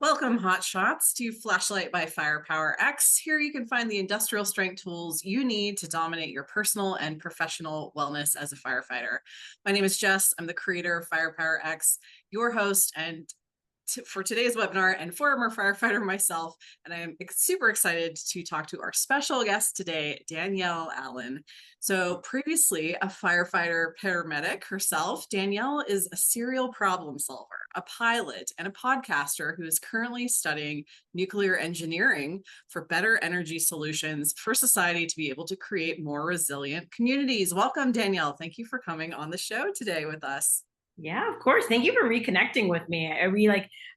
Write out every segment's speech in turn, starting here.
Welcome, hotshots, to Flashlight by Firepower X. Here you can find the industrial strength tools you need to dominate your personal and professional wellness as a firefighter. My name is Jess. I'm the creator of Firepower X, your host, and for today's webinar and former firefighter myself, and I am super excited to talk to our special guest today, Danielle Allen. So previously a firefighter paramedic herself, Danielle is a serial problem solver, a pilot, and a podcaster who is currently studying nuclear engineering for better energy solutions for society to be able to create more resilient communities. Welcome, Danielle. Thank you for coming on the show today with us. Yeah, of course. Thank you for reconnecting with me.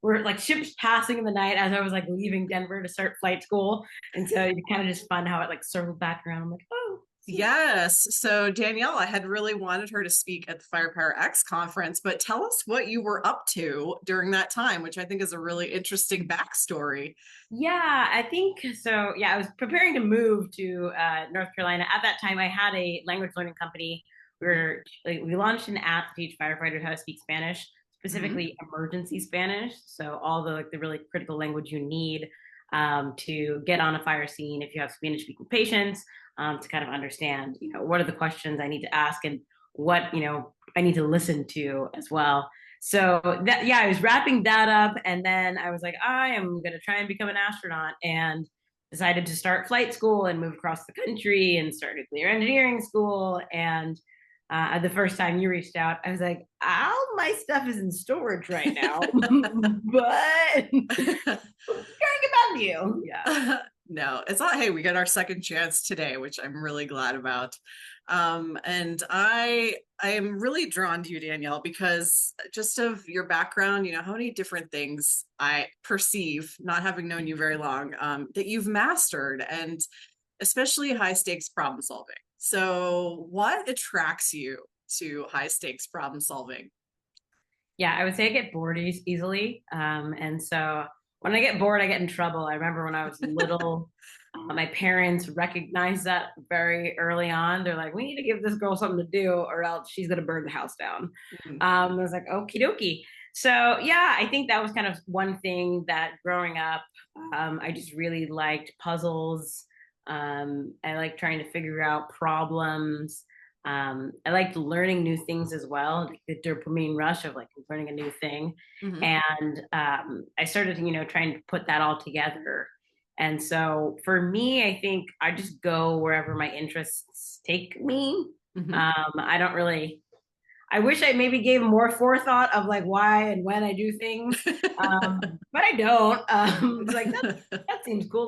We're like ships passing in the night as I was like leaving Denver to start flight school. And so it's kind of just fun how it like circled back around. I'm like, oh, Yes. So Danielle, I had really wanted her to speak at the Firepower X conference, but tell us what you were up to during that time, which I think is a really interesting backstory. yeah, I think so. Yeah, I was preparing to move to North Carolina. At that time, I had a language learning company where we launched an app to teach firefighters how to speak Spanish, Mm-hmm. specifically emergency Spanish. So all the really critical language you need to get on a fire scene if you have Spanish speaking patients, to kind of understand, what are the questions I need to ask and what, I need to listen to as well. So that, yeah, I was wrapping that up, and then I was like, I am going to try and become an astronaut, and decided to start flight school and move across the country and start nuclear engineering school. And the first time you reached out, I was like, all my stuff is in storage right now, but trying to get back to you. Yeah. No, it's not. Hey, we got our second chance today, which I'm really glad about. And I am really drawn to you, Danielle, because just of your background, how many different things I perceive, not having known you very long, that you've mastered, and especially high stakes problem solving. So, what attracts you to high stakes problem solving? Yeah, I would say I get bored easily. And so when I get bored, I get in trouble. I remember when I was little, my parents recognized that very early on. They're like, we need to give this girl something to do or else she's going to burn the house down. Mm, I was like, okie dokie. So, yeah, I think that was kind of one thing that growing up, I just really liked puzzles. I like trying to figure out problems. I liked learning new things as well, like the dopamine rush of like learning a new thing. mhm. And I started, trying to put that all together. And so for me, I think I just go wherever my interests take me. Mhm. I don't really, I wish I maybe gave more forethought of like why and when I do things. But I don't. It's like that seems cool.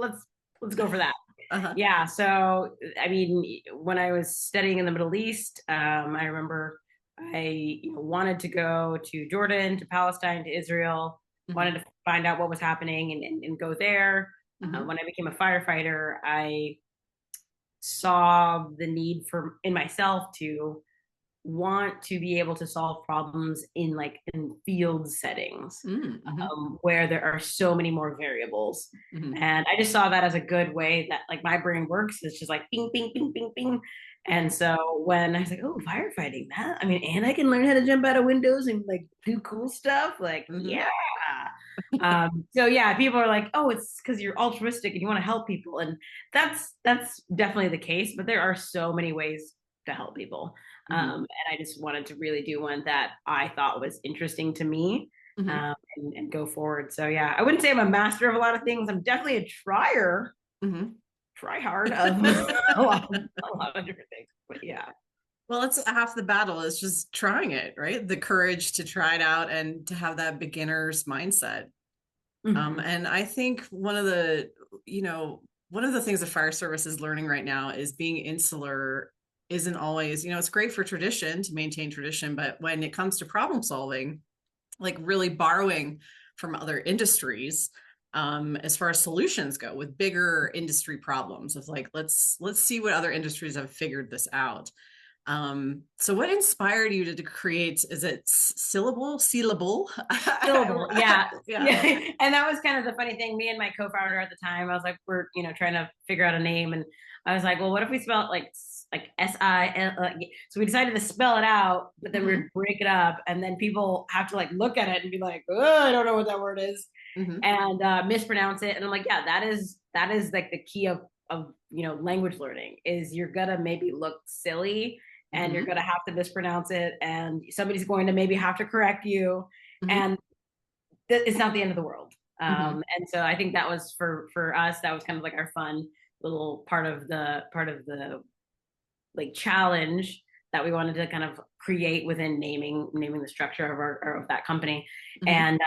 Let's go for that. Uh-huh. Yeah. So, I mean, when I was studying in the Middle East, I remember I wanted to go to Jordan, to Palestine, to Israel, wanted Mhm. to find out what was happening and go there. Mhm. When I became a firefighter, I saw the need for in myself to want to be able to solve problems in field settings, Mm, mhm. where there are so many more variables. Mhm. And I just saw that as a good way that like my brain works. It's just like bing, bing, bing, bing, bing. And so when I was like, oh, firefighting, that, I mean, and I can learn how to jump out of windows and like do cool stuff. Like, Mhm. yeah. So yeah, people are like, oh, it's because you're altruistic and you want to help people. And that's definitely the case, but there are so many ways to help people. Mhm. And I just wanted to really do one that I thought was interesting to me, Mhm. and go forward. So yeah, I wouldn't say I'm a master of a lot of things. I'm definitely a Mhm. try hard of a lot of different things. But yeah. Well, it's half the battle is just trying it, right? The courage to try it out and to have that beginner's mindset. Mhm. And I think you know, one of the things the fire service is learning right now is being insular isn't always, it's great for tradition to maintain tradition, but when it comes to problem solving, like really borrowing from other industries, as far as solutions go with bigger industry problems of like, let's see what other industries have figured this out. So what inspired you to create, is it syllable? Syllable, yeah. Yeah. Yeah. And that was kind of the funny thing. Me and my co-founder at the time, I was like, we're, trying to figure out a name. And I was like, well, what if we spell it like like S-I-L. So we decided to spell it out, but then Mm-hmm. we'd break it up, and then people have to like look at it and be like, oh, I don't know what that word is, Mm-hmm. and mispronounce it. And I'm like, yeah, that is like the key of language learning is you're gonna maybe look silly and you're Mm-hmm. gonna have to mispronounce it, and somebody's going to maybe have to correct you, Mm-hmm. and it's not the end of the world. Mm-hmm. And so I think that was for us, that was kind of like our fun little part of the like challenge that we wanted to kind of create within naming the structure of our of that company. Mm-hmm. And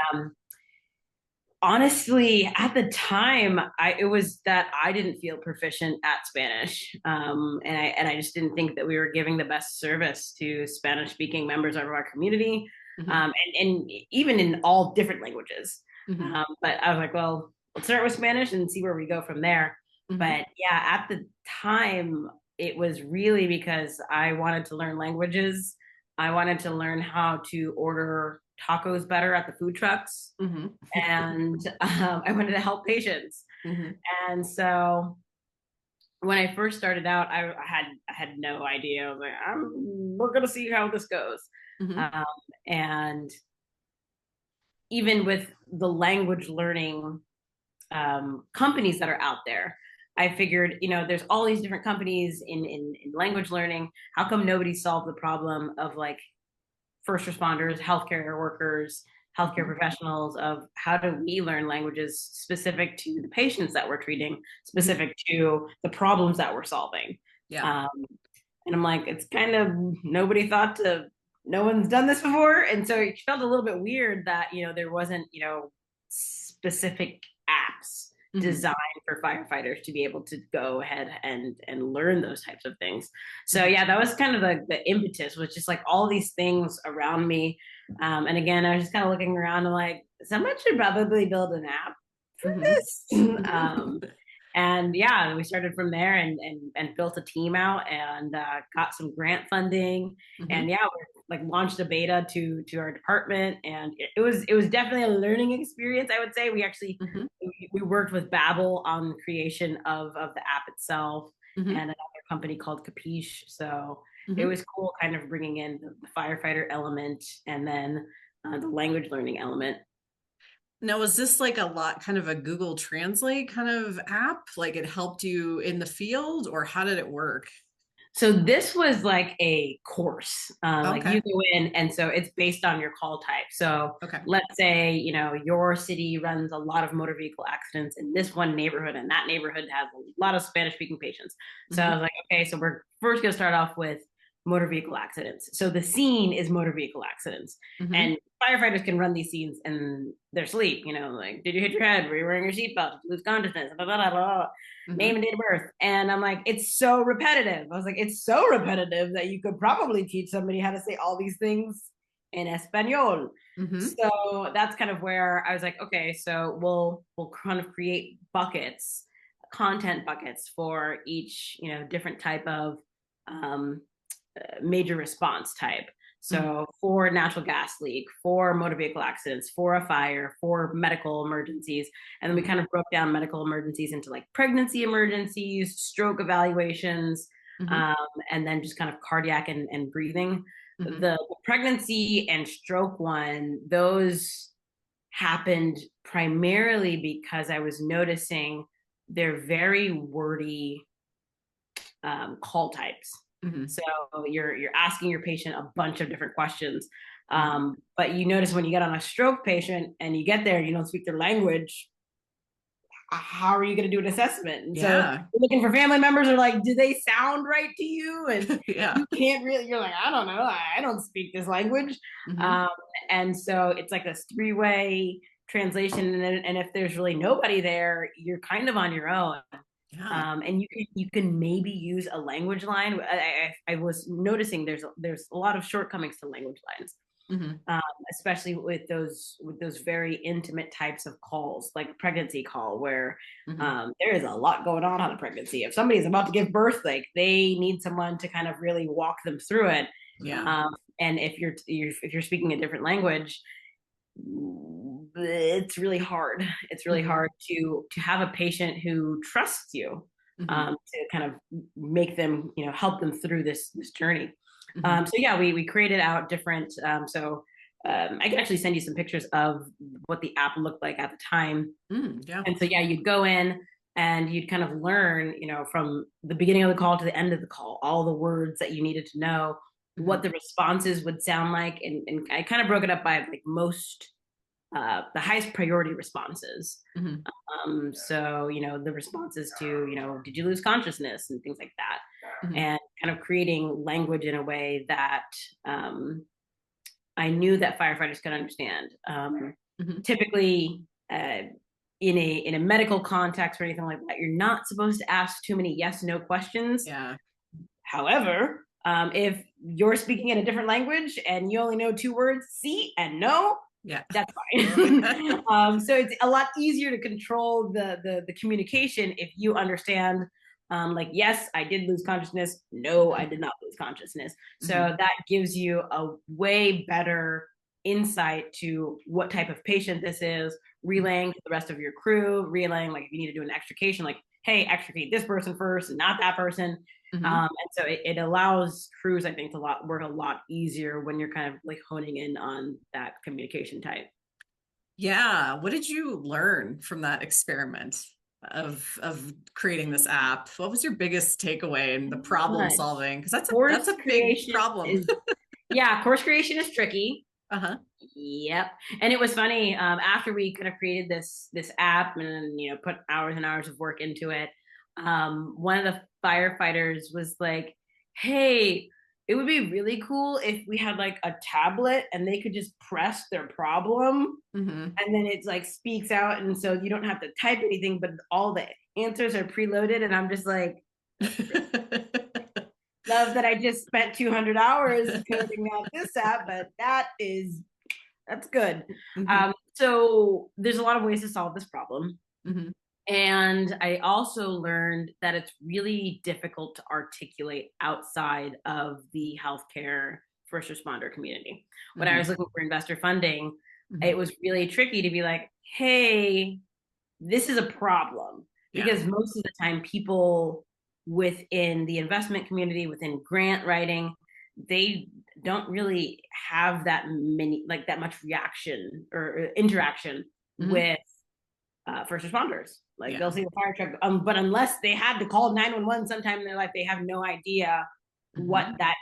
honestly, at the time, it was that I didn't feel proficient at Spanish, and I just didn't think that we were giving the best service to Spanish speaking members of our community, Mm-hmm. and even in all different languages. Mm-hmm. But I was like, well, let's start with Spanish and see where we go from there. Mm-hmm. But yeah, at the time, it was really because I wanted to learn languages. I wanted to learn how to order tacos better at the food trucks, Mm-hmm. and I wanted to help patients. Mm-hmm. And so when I first started out, I had no idea. I was like, we're gonna see how this goes. Mm-hmm. Um, and even with the language learning companies that are out there, I figured, there's all these different companies in language learning. How come nobody solved the problem of like first responders, healthcare workers, healthcare Mm-hmm. professionals, of how do we learn languages specific to the patients that we're treating, Mm-hmm. specific to the problems that we're solving. Yeah. Um, and I'm like, it's kind of no one's done this before. And so it felt a little bit weird that, there wasn't, specific apps Mm-hmm. designed for firefighters to be able to go ahead and learn those types of things. So Mm-hmm. yeah, that was kind of the impetus, was just like all these things around me. And again, I was just kind of looking around and like, someone should probably build an app for this. Mm-hmm. And yeah, we started from there and built a team out, and got some grant funding, Mm-hmm. and yeah, we like launched a beta to our department, and it was definitely a learning experience. I would say we actually Mm-hmm. we worked with Babbel on the creation of the app itself, Mm-hmm. and another company called Capiche. So it Mm-hmm. was cool, kind of bringing in the firefighter element, and then the language learning element. Now, was this like a lot kind of a Google Translate kind of app? Like it helped you in the field, or how did it work? So this was like a course, like Okay. you go in, and so it's based on your call type. So Okay. let's say, your city runs a lot of motor vehicle accidents in this one neighborhood, and that neighborhood has a lot of Spanish speaking patients. So I Mm-hmm. was like, okay, so we're first going to start off with motor vehicle accidents. So the scene is motor vehicle accidents, Mm-hmm. and firefighters can run these scenes in their sleep. Like, did you hit your head? Were you wearing your seatbelt? Did you lose consciousness? Blah, blah, blah, blah. Mm-hmm. Name and date of birth. And I'm like, it's so repetitive. I was like, it's so repetitive that you could probably teach somebody how to say all these things in Espanol. Mm-hmm. So that's kind of where I was like, okay, so we'll kind of create buckets, content buckets for each, different type of um, major response type. Mm-hmm. So for natural gas leak, for motor vehicle accidents, for a fire, for medical emergencies. And then we Mm-hmm. kind of broke down medical emergencies into like pregnancy emergencies, stroke evaluations, Mm-hmm. um, and then just kind of cardiac and breathing. Mm-hmm. The pregnancy and stroke one, those happened primarily because I was noticing they're very wordy call types. Mm-hmm. So you're asking your patient a bunch of different questions, Mm-hmm. but you notice when you get on a stroke patient and you get there and you don't speak their language, how are you going to do an assessment? And so Yeah. you're looking for family members, are like, do they sound right to you? And Yeah. you can't really. You're like, I don't know. I don't speak this language. Mm-hmm. Um, and so it's like this three-way translation, and if there's really nobody there, you're kind of on your own. Yeah. And you can maybe use a language line. I was noticing there's a lot of shortcomings to language lines, Mm-hmm. especially with those very intimate types of calls, like pregnancy call, where Mm-hmm. there is a lot going on a pregnancy. If somebody's about to give birth, like they need someone to kind of really walk them through it. Yeah. And if you're speaking a different language, it's really hard. It's really Mm-hmm. hard to have a patient who trusts you. Mhm. to kind of make them, help them through this journey. Mhm. So yeah, we created out different. I can actually send you some pictures of what the app looked like at the time. Yeah. And so yeah, you'd go in and you'd kind of learn, from the beginning of the call to the end of the call, all the words that you needed to know, Mhm. what the responses would sound like, and I kind of broke it up by like most the highest priority responses. Mhm. So, the responses to, did you lose consciousness and things like that. Mhm. And kind of creating language in a way that um, I knew that firefighters could understand. Mhm. Typically, in a medical context or anything like that, you're not supposed to ask too many yes/no questions. Yeah. However, if you're speaking in a different language and you only know two words, "sí" and "no," Yeah. that's fine. So it's a lot easier to control the communication if you understand. Like, yes, I did lose consciousness. No, I Mhm. did not lose consciousness. Mhm. So that gives you a way better insight to what type of patient this is, Mhm. relaying to the rest of your crew, relaying like if you need to do an extrication, like, hey, extricate this person first and not that person. Mhm. And so it allows crews, I think, to work a lot easier when you're kind of like honing in on that communication type. Yeah. What did you learn from that experiment of creating this app? What was your biggest takeaway in the problem Much. solving? Because that's Course a big creation problem. is, yeah, course creation is tricky. Uh-huh. Yep. And it was funny, after we kind of created this app and put hours and hours of work into it. One of the firefighters was like, "Hey, it would be really cool if we had like a tablet and they could just press their problem Mhm. and then it's like speaks out, and so you don't have to type anything, but all the answers are preloaded." And I'm just like, "That's really love that I just spent 200 hours coding out this app, but that's good." Mhm. So there's a lot of ways to solve this problem. Mhm. And I also learned that it's really difficult to articulate outside of the healthcare first responder community. When I Mhm. was looking for investor funding, Mhm. it was really tricky to be like, hey, this is a problem. Yeah. Because most of the time, people within the investment community, within grant writing, they don't really have that many, like that much reaction or interaction Mhm. with first responders. Like they'll Yeah. see the fire truck, but unless they had to call 911 sometime in their life, they have no idea what Mhm. that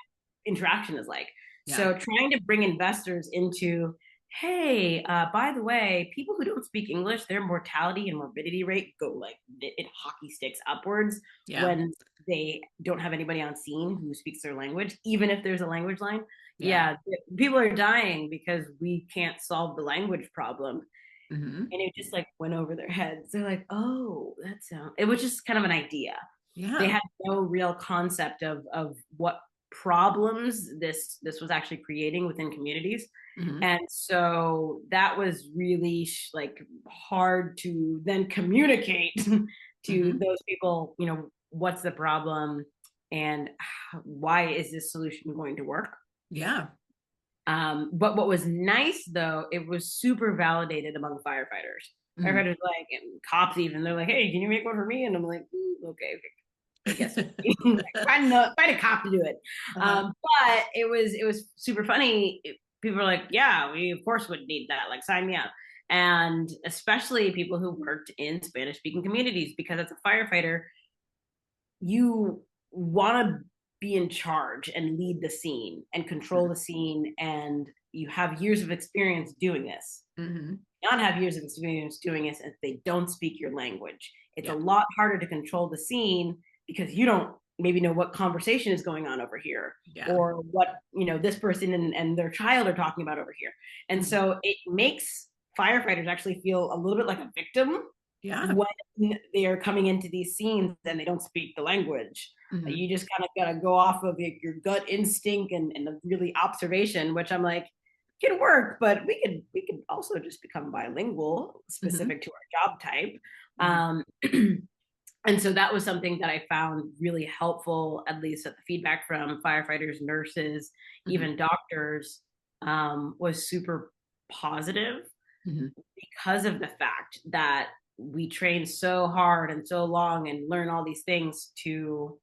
interaction is like. Yeah. So trying to bring investors into, hey, by the way, people who don't speak English, their mortality and morbidity rate go like it hockey sticks upwards Yeah. when they don't have anybody on scene who speaks their language, even if there's a language line. Yeah. Yeah, people are dying because we can't solve the language problem, Mhm. and it just like went over their heads. They're like, "Oh, that sounds." It was just kind of an idea. They Yeah. had no real concept of what problems this was actually creating within communities, Mhm. and so that was really like hard to then communicate to Mhm. those people. What's the problem, and why is this solution going to work? Yeah. But what was nice though, it was super validated among firefighters. Mhm. Firefighters like, and cops even, they're like, "Hey, can you make one for me?" And I'm like, okay, I guess find a cop to do it. Uh-huh. But it was super funny. People are like, "Yeah, we of course would need that. Like, sign me up." And especially people who worked in Spanish speaking communities, because as a firefighter, you want to be in charge and lead the scene and control the scene, and you have years of experience doing this. Mhm. Not have years of experience doing this if they don't speak your language. It's a Yeah. lot harder to control the scene because you don't maybe know what conversation is going on over here, Yeah. or what this person and their child are talking about over here. And Mhm. so it makes firefighters actually feel a little bit like a victim Yeah. when they are coming into these scenes and they don't speak the language. Mhm. You just kind of got to go off of your gut instinct and really observation, which I'm like, can work, but we could also just become bilingual Mhm. specific to our job type. Mhm. Um, and so that was something that I found really helpful, at least at the feedback from firefighters, nurses, Mhm. even doctors, was super positive Mhm. because of the fact that we train so hard and so long and learn all these things to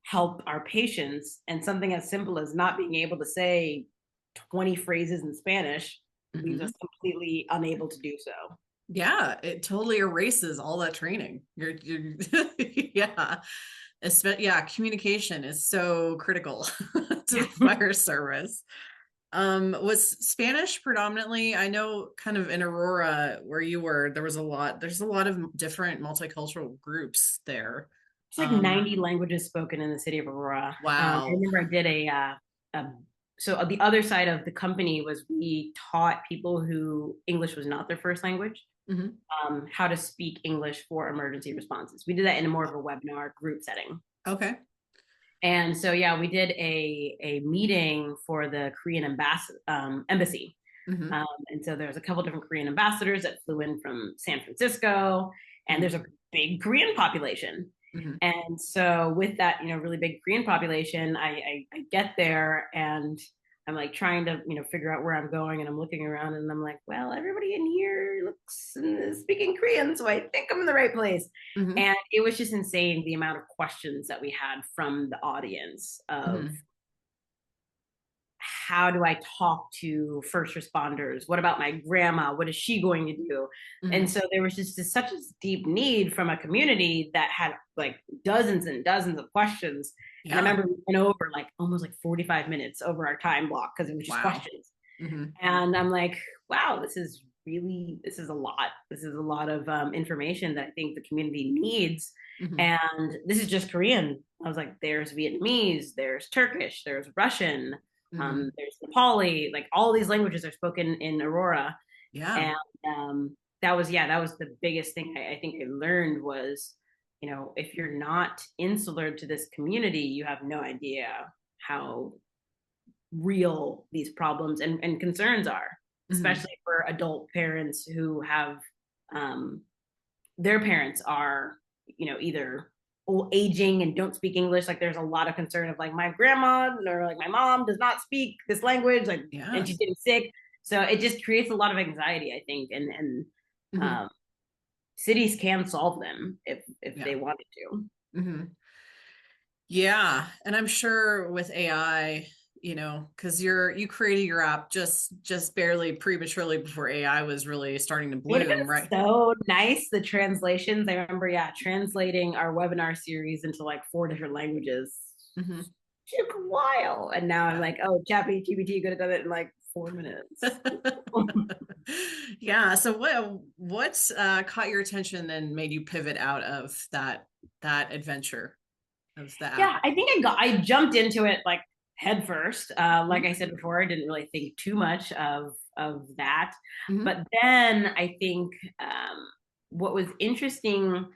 help our patients, and something as simple as not being able to say 20 phrases in Spanish leaves us Mhm. completely unable to do so. Yeah, it totally erases all that training. You're yeah. Yeah, communication is so critical to the fire service. Was Spanish predominantly? I know kind of in Aurora where you were, there's a lot of different multicultural groups there. It's like Um, 90 languages spoken in the city of Aurora. I wow. remember I did so the other side of the company was we taught people who English was not their first language, Hmm. how to speak English for emergency responses. We did that in a more of a webinar group setting. Okay. And so, yeah, we did a meeting for the Korean embassy. Hmm. And so there's a couple different Korean ambassadors that flew in from San Francisco, and there's Hmm. a big Korean population. Hmm. And so with that, really big Korean population, I get there and I'm like trying to, figure out where I'm going, and I'm looking around and I'm like, well, everybody in here looks and is speaking Korean, so I think I'm in the right place. Hmm. And it was just insane the amount of questions that we had from the audience of Hmm. how do I talk to first responders? What about my grandma? What is she going to do? And Hmm. so there was just such a deep need from a community that had like dozens and dozens of questions. And I Yeah. remember we went over like almost like 45 minutes over our time block because it was just Wow. questions. Hmm. And I'm like, wow, this is a lot. This is a lot of information that I think the community needs. Hmm. And this is just Korean. I was like, there's Vietnamese, there's Turkish, there's Russian, Hmm. there's Nepali, like all these languages are spoken in Aurora. Yeah. And that was the biggest thing I think I learned was, if you're not insular to this community, you have no idea how real these problems and concerns are, Hmm. especially for adult parents who have um, their parents are, either aging and don't speak English. Like there's a lot of concern of like my grandma or like my mom does not speak this language, like, and Yeah. she's getting sick. So it just creates a lot of anxiety, I think, and Hmm. um, cities can solve them if Yeah. they wanted to. Hmm. Yeah, and I'm sure with AI, because you created your app just barely prematurely before AI was really starting to It would have bloom, been right? so nice, the translations. I remember, yeah, translating our webinar series into like 4 different languages Hmm. took a while. And now I'm Yeah. like, oh, ChatGPT could have done it in like 4 minutes. Yeah. So what caught your attention and made you pivot out of that adventure of the Yeah, app? I think I jumped into it like head first. Like Mhm. I said before, I didn't really think too much of that. Mhm. But then I think what was interesting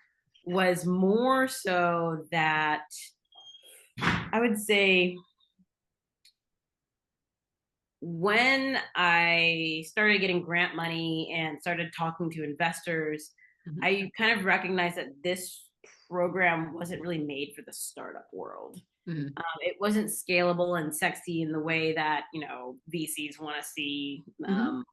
was more so that I would say when I started getting grant money and started talking to investors, Mhm. I kind of recognized that this program wasn't really made for the startup world. Mhm. It wasn't scalable and sexy in the way that VCs want to see, Mhm.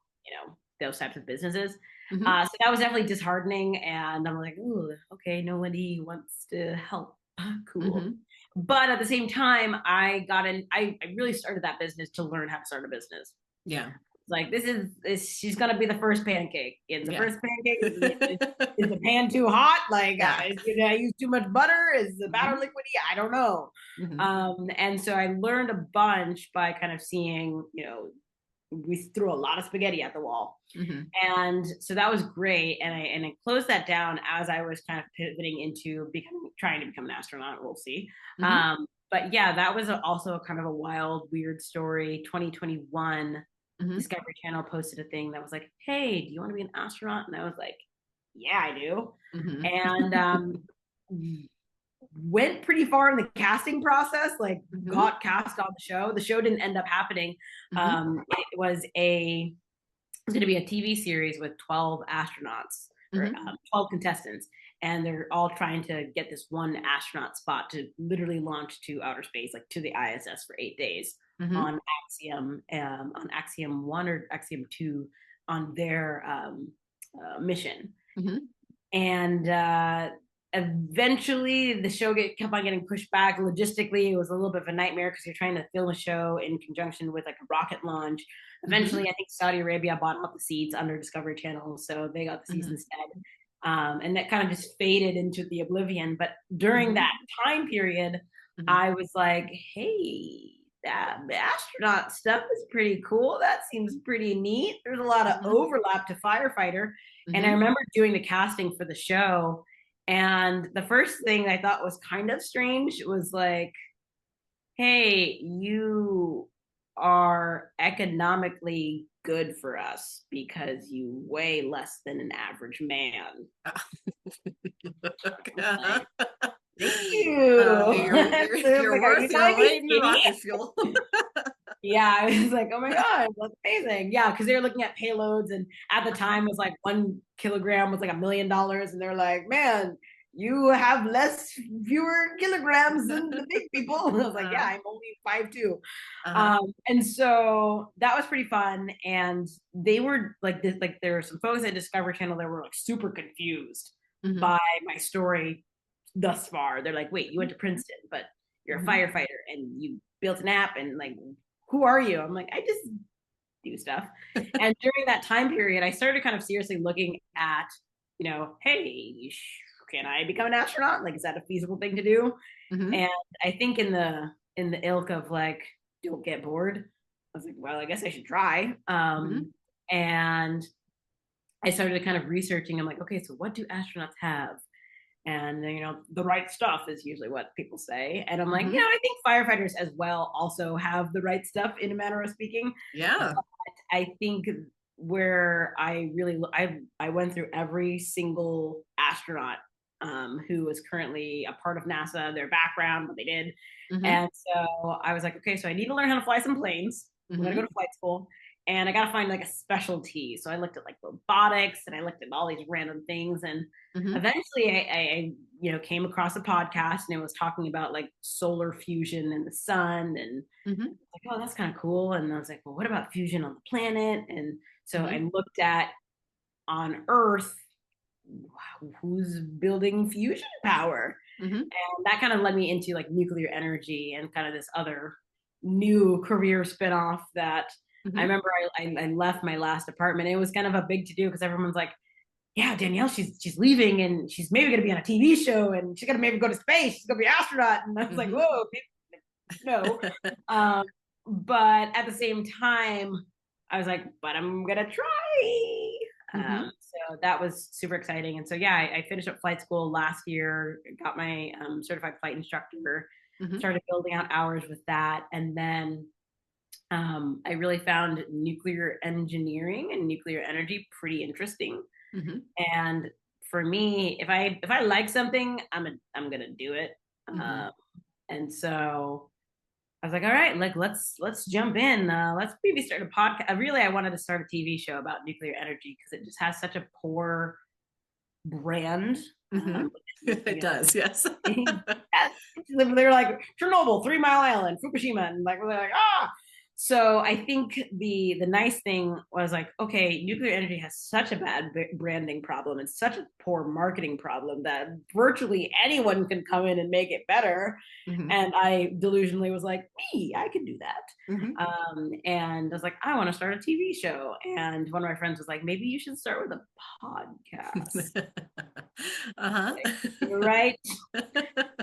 those types of businesses. Mhm. So that was definitely disheartening, and I'm like, ooh, okay, nobody wants to help. Cool. Mhm. But at the same time, I got in. I really started that business to learn how to start a business. Yeah. Like she's gonna be the first pancake. Is the Yeah. first pancake? Is the pan too hot? Like, Yeah. did I use too much butter? Is the batter Mhm. liquidy? I don't know. Mhm. And so I learned a bunch by kind of seeing, we threw a lot of spaghetti at the wall. Mhm. And so that was great. And I closed that down as I was kind of pivoting into trying to become an astronaut. We'll see. Mhm. But yeah, that was also kind of a wild, weird story. 2021, Mhm. Discovery Channel posted a thing that was like, "Hey, do you want to be an astronaut?" And I was like, "Yeah, I do." Mhm. And went pretty far in the casting process, like Mhm. got cast on the show. The show didn't end up happening. Mhm. It was going to be a TV series with 12 astronauts or Mhm. 12 contestants, and they're all trying to get this one astronaut spot to literally launch to outer space, like to the ISS for 8 days Mhm. on Axiom 1 or Axiom 2 on their mission. Mhm. And eventually the show kept on getting pushed back. Logistically, it was a little bit of a nightmare because you're trying to film a show in conjunction with like a rocket launch. Eventually, I think Saudi Arabia bought out the seats under Discovery Channel, so they got the seats instead. And that kind of just faded into the oblivion. But during that time period, I was like, hey, that astronaut stuff is pretty cool. That seems pretty neat. There's a lot of overlap to firefighter. And I remember doing the casting for the show. And the first thing I thought was kind of strange was like, hey, you are economically good for us because you weigh less than an average man. Like, thank you. You're worth your weight in rocket fuel. Yeah, I was like, oh my God, that's amazing. Yeah, because they were looking at payloads, and at the time it was like 1 kilogram was like $1 million. And they're like, man, you have fewer kilograms than the big people. And I was like, yeah, I'm only 5'2". And so that was pretty fun. And they were like this, like there were some folks at Discovery Channel that were like super confused by my story thus far. They're like, wait, you went to Princeton, but you're a firefighter and you built an app, and like, who are you? I'm like, I just do stuff. And during that time period, I started kind of seriously looking at, you know, hey, can I become an astronaut? Like, is that a feasible thing to do? And I think in the ilk of like, don't get bored, I was like, well, I guess I should try. And I started kind of researching. I'm like, okay, so what do astronauts have? And you know, the right stuff is usually what people say. And I'm like, you know, I think firefighters as well also have the right stuff, in a manner of speaking. Yeah. But I think where I really I went through every single astronaut who is currently a part of NASA, their background, what they did. And so I was like, okay, so I need to learn how to fly some planes. I'm gonna go to flight school, and I gotta find like a specialty. So I looked at like robotics, and I looked at all these random things, and eventually I you know, came across a podcast, and it was talking about like solar fusion and the sun, and like, oh, that's kind of cool. And I was like, well, what about fusion on the planet? And so I looked at on Earth, who's building fusion power. And that kind of led me into like nuclear energy and kind of this other new career spinoff that I remember I left my last apartment. It was kind of a big to do because everyone's like, yeah, Danielle, she's leaving, and she's maybe going to be on a TV show, and she's going to maybe go to space. She's going to be an astronaut. And I was like, whoa, no. But at the same time, I was like, but I'm going to try. So that was super exciting. And so, yeah, I finished up flight school last year, got my certified flight instructor, started building out hours with that. And then I really found nuclear engineering and nuclear energy pretty interesting. And for me, if I like something, I'm gonna do it. And so I was like, all right, like let's jump in. Let's maybe start a podcast. Really, I wanted to start a TV show about nuclear energy because it just has such a poor brand. It does, yes. They're like Chernobyl, 3 Mile Island, Fukushima, and like we're like, ah. So I think the nice thing was like, okay, nuclear energy has such a bad branding problem and such a poor marketing problem that virtually anyone can come in and make it better. And I delusionally was like, me, I can do that. And I was like, I want to start a TV show. And one of my friends was like, maybe you should start with a podcast. Like, right.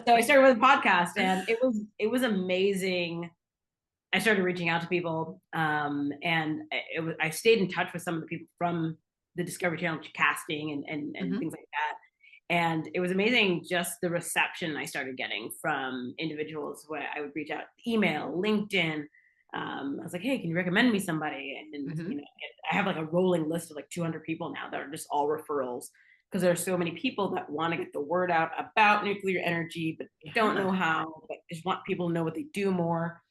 So I started with a podcast, and it was amazing. I started reaching out to people, and I stayed in touch with some of the people from the Discovery Channel casting and things like that. And it was amazing just the reception I started getting from individuals where I would reach out, email, LinkedIn. I was like, hey, can you recommend me somebody? And you know, I have like a rolling list of like 200 people now that are just all referrals, because there are so many people that want to get the word out about nuclear energy, but don't know how, but just want people to know what they do more.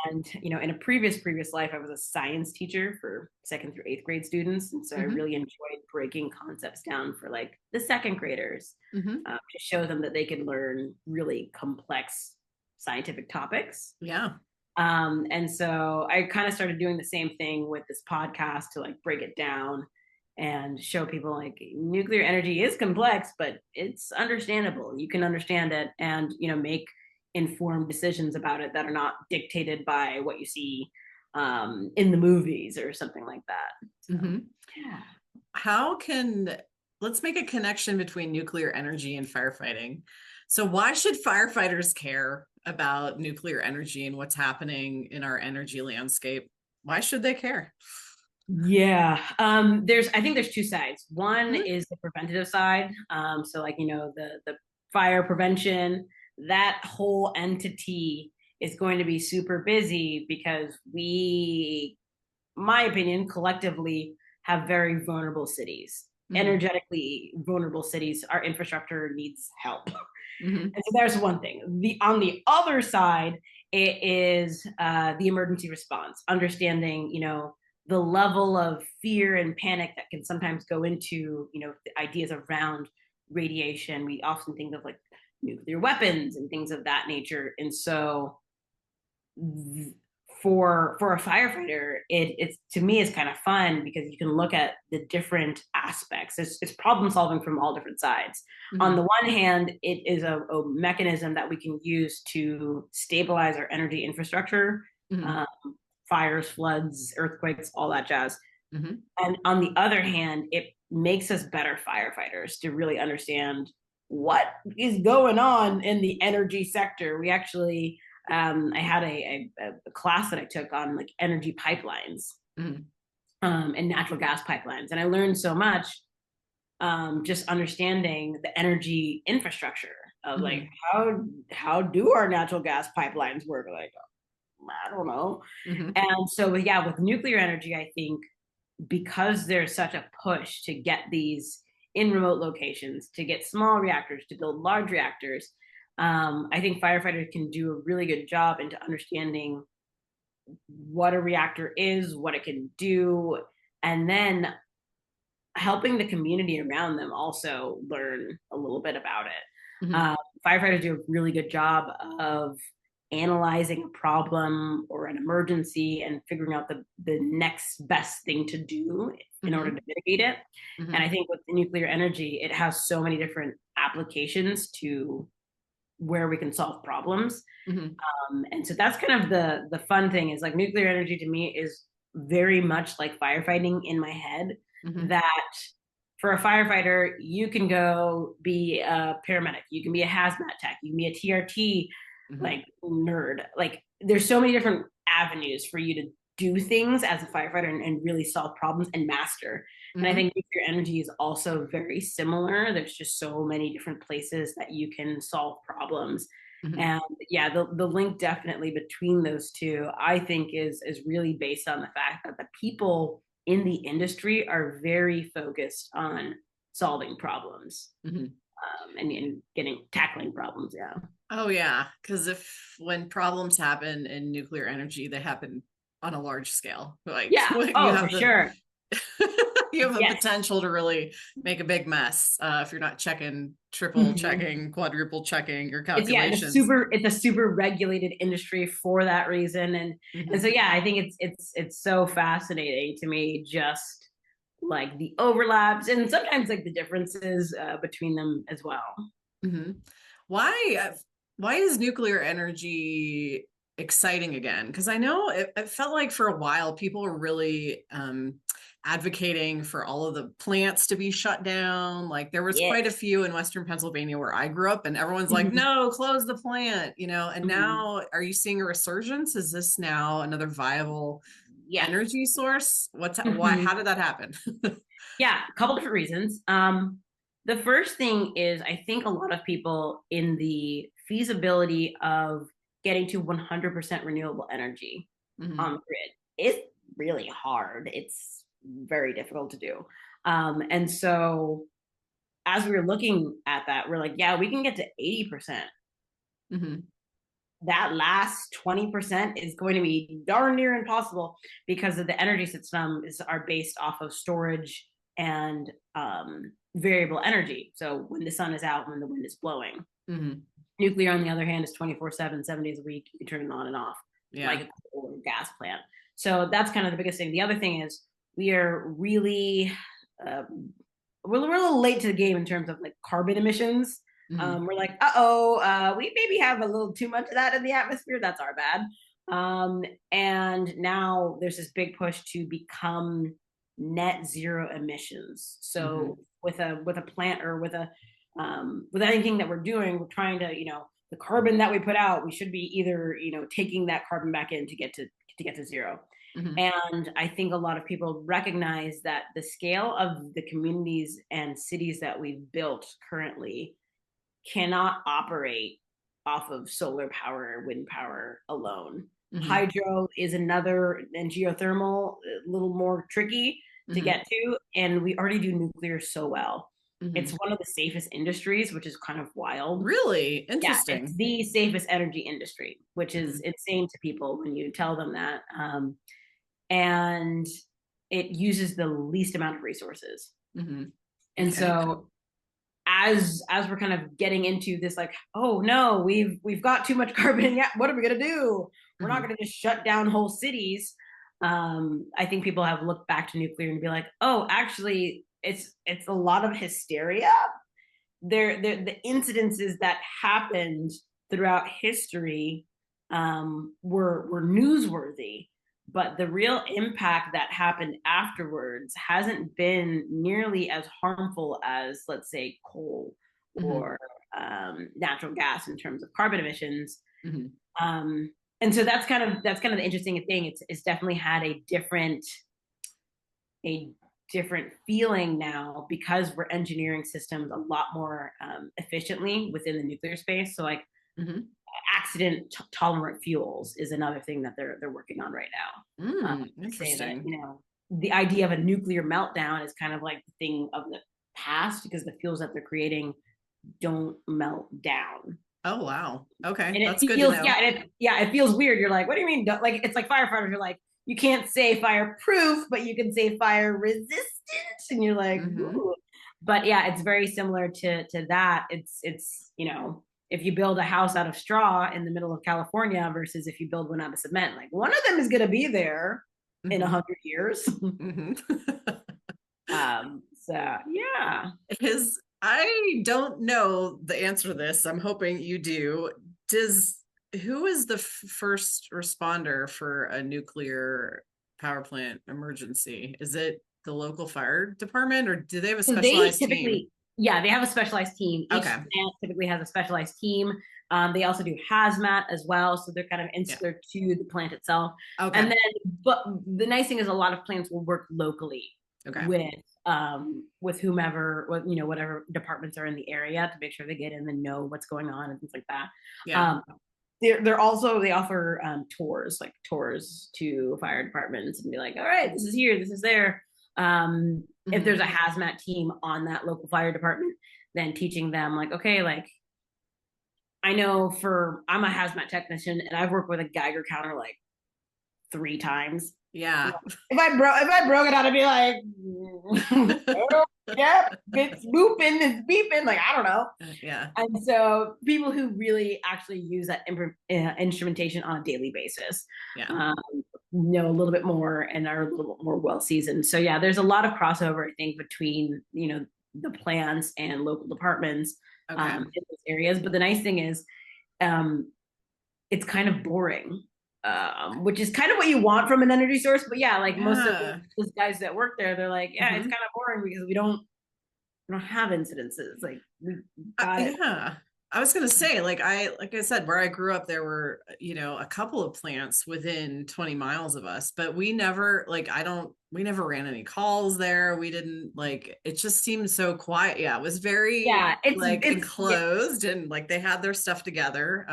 And, you know, in a previous life, I was a science teacher for 2nd through 8th grade students. And so I really enjoyed breaking concepts down for like the 2nd graders to show them that they can learn really complex scientific topics. Yeah. And so I kind of started doing the same thing with this podcast to like break it down. and show people like nuclear energy is complex, but it's understandable. You can understand it and, make informed decisions about it that are not dictated by what you see in the movies or something like that. So, Mm-hmm. yeah. How can let's make a connection between nuclear energy and firefighting. So why should firefighters care about nuclear energy and what's happening in our energy landscape? Why should they care? Yeah. I think there's two sides. One is the preventative side. So like, the fire prevention, that whole entity is going to be super busy because we, my opinion, collectively have very vulnerable cities. Mm-hmm. Energetically vulnerable cities, our infrastructure needs help. Mm-hmm. And so there's one thing. On the other side, it is the emergency response, understanding, the level of fear and panic that can sometimes go into, the ideas around radiation. We often think of like nuclear weapons and things of that nature. And so for a firefighter, it's to me it's kind of fun because you can look at the different aspects. It's problem solving from all different sides. On Mm-hmm. the one hand, it is a mechanism that we can use to stabilize our energy infrastructure, Mm-hmm. um, fires, floods, earthquakes, all that jazz. Mm-hmm. And on the other hand, it makes us better firefighters to really understand what is going on in the energy sector. We actually, I had a class that I took on like energy pipelines Mm-hmm. and natural gas pipelines, and I learned so much just understanding the energy infrastructure of like Mm-hmm. how do our natural gas pipelines work? Like I don't know. Mm-hmm. And so yeah, with nuclear energy, I think because there's such a push to get these in remote locations, to get small reactors, to build large reactors, I think firefighters can do a really good job into understanding what a reactor is, what it can do, and then helping the community around them also learn a little bit about it. Mm-hmm. Firefighters do a really good job of analyzing a problem or an emergency and figuring out the next best thing to do in order Mm-hmm. to mitigate it. And Mm-hmm. I think with the nuclear energy, it has so many different applications to where we can solve problems. Mm-hmm. And so that's kind of the fun thing is like nuclear energy to me is very much like firefighting in my head. Mm-hmm. That for a firefighter, you can go be a paramedic, you can be a hazmat tech, you can be a TRT Mm-hmm. like nerd. Like there's so many different avenues for you to do things as a firefighter and really solve problems and master. And I Mm-hmm. think nuclear energy is also very similar. There's just so many different places that you can solve problems. Mm-hmm. And yeah, the link definitely between those two, I think, is really based on the fact that the people in the industry are very focused on solving problems Mm-hmm. and getting tackling problems. Yeah. Oh yeah, because if when problems happen in nuclear energy, they happen on a large scale. Like Yeah. you Oh, for have the sure. you have the Yes. potential to really make a big mess if you're not checking, triple Mhm. checking, quadruple checking your It's yeah, calculations. it's a super regulated industry for that reason, and Mm-hmm. so yeah, I think it's so fascinating to me just like the overlaps and sometimes like the differences between them as well. Mm-hmm. Why why is nuclear energy exciting again? Because I know it felt like for a while people were really advocating for all of the plants to be shut down. Like there was quite a Yes. few in Western Pennsylvania where I grew up, and everyone's like, Mhm. "No, close the plant," you know. And Mhm. now, are you seeing a resurgence? Is this now another viable Yeah. energy source? Why? Mhm. How did that happen? Yeah, a couple different reasons. The first thing is I think a lot of people in the feasibility of getting to 100% renewable energy on Hmm. the grid is really hard. It's very difficult to do. And so as we were looking at that, we're like, yeah, we can get to 80%. Hmm. That last 20% is going to be darn near impossible because of the energy systems are based off of storage and variable energy. So when the sun is out, when the wind is blowing. Hmm. Nuclear, on the other hand, is 24/7, 7 days a week. You can turn it on and off like Yeah. a coal or gas plant. So that's kind of the biggest thing. The other thing is we are really we're a little late to the game in terms of like carbon emissions. Mhm. We're like, we maybe have a little too much of that in the atmosphere. That's our bad. And now there's this big push to become net zero emissions. Mhm. So with a plant or with anything that we're doing, we're trying to, the carbon that we put out, we should be either, taking that carbon back in to get to zero. Mhm. And I think a lot of people recognize that the scale of the communities and cities that we've built currently cannot operate off of solar power or wind power alone. Mhm. Hydro is another, and geothermal, a little more tricky to Mhm. get to. And we already do nuclear so well. It's Mhm. one of the safest industries, which is kind of wild. Really Yeah, it's interesting. the safest energy industry, which is Mhm. insane to people when you tell them that. And it uses the least amount of resources. Mhm. And Okay. so as we're kind of getting into this, like, oh no, we've got too much carbon. Yeah, what are we gonna do? We're not Mhm. gonna just shut down whole cities. I think people have looked back to nuclear and be like, oh, actually, it's a lot of hysteria. The incidences that happened throughout history were newsworthy, but the real impact that happened afterwards hasn't been nearly as harmful as, let's say, coal Mhm. or natural gas in terms of carbon emissions. Mhm. Um, and so that's kind of the interesting thing. It's definitely had a different feeling now because we're engineering systems a lot more efficiently within the nuclear space. So like Mhm. accident tolerant fuels is another thing that they're working on right now. To say that, Interesting. the idea of a nuclear meltdown is kind of like the thing of the past because the fuels that they're creating don't melt down. Oh, wow. Okay, And it that's good to feels, know. it feels weird. You're like, what do you mean? Like, it's like firefighters. You're like, you can't say fireproof, but you can say fire resistant, and you're like, Mhm. ooh. But yeah, it's very similar to that. It's if you build a house out of straw in the middle of California versus if you build one out of cement, like one of them is going to be there in Mhm. 100 years. Mhm. So yeah. I don't know the answer to this. I'm hoping you do. Does Who is the first responder for a nuclear power plant emergency? Is it the local fire department or do they have a So they specialized team? typically, yeah, they have a specialized team. Each Okay. plant typically has a specialized team. They also do hazmat as well, so they're kind of Yeah. insular to the plant itself. Okay. And then, but the nice thing is, a lot of plants will work locally Okay. with whomever, whatever departments are in the area to make sure they get in and know what's going on and things like that. Yeah. Um, they offer tours to fire departments and be like, all right, this is here, this is there. If Mhm. there's a hazmat team on that local fire department, then teaching them like, okay, like I'm a hazmat technician and I've worked with a Geiger counter like 3 times. Yeah. If I broke it out, I'd be like, oh, yep, it's booping, it's beeping. Like, I don't know. Yeah. And so people who really actually use that instrumentation on a daily basis Yeah. um, know a little bit more and are a little bit more well seasoned. So yeah, there's a lot of crossover, I think, between the plants and local departments Okay. in those areas. But the nice thing is, um, it's kind of boring, which is kind of what you want from an energy source. But yeah, like most of Yeah. those guys that work there, they're like, yeah, it's Mhm. kind of boring because we don't have incidences. Like we got it. Yeah. I was gonna say, like I said, where I grew up, there were, a couple of plants within 20 miles of us, but we never, we never ran any calls there. We didn't it just seemed so quiet. Yeah, it was very Yeah, it's yeah, enclosed and like they had their stuff together.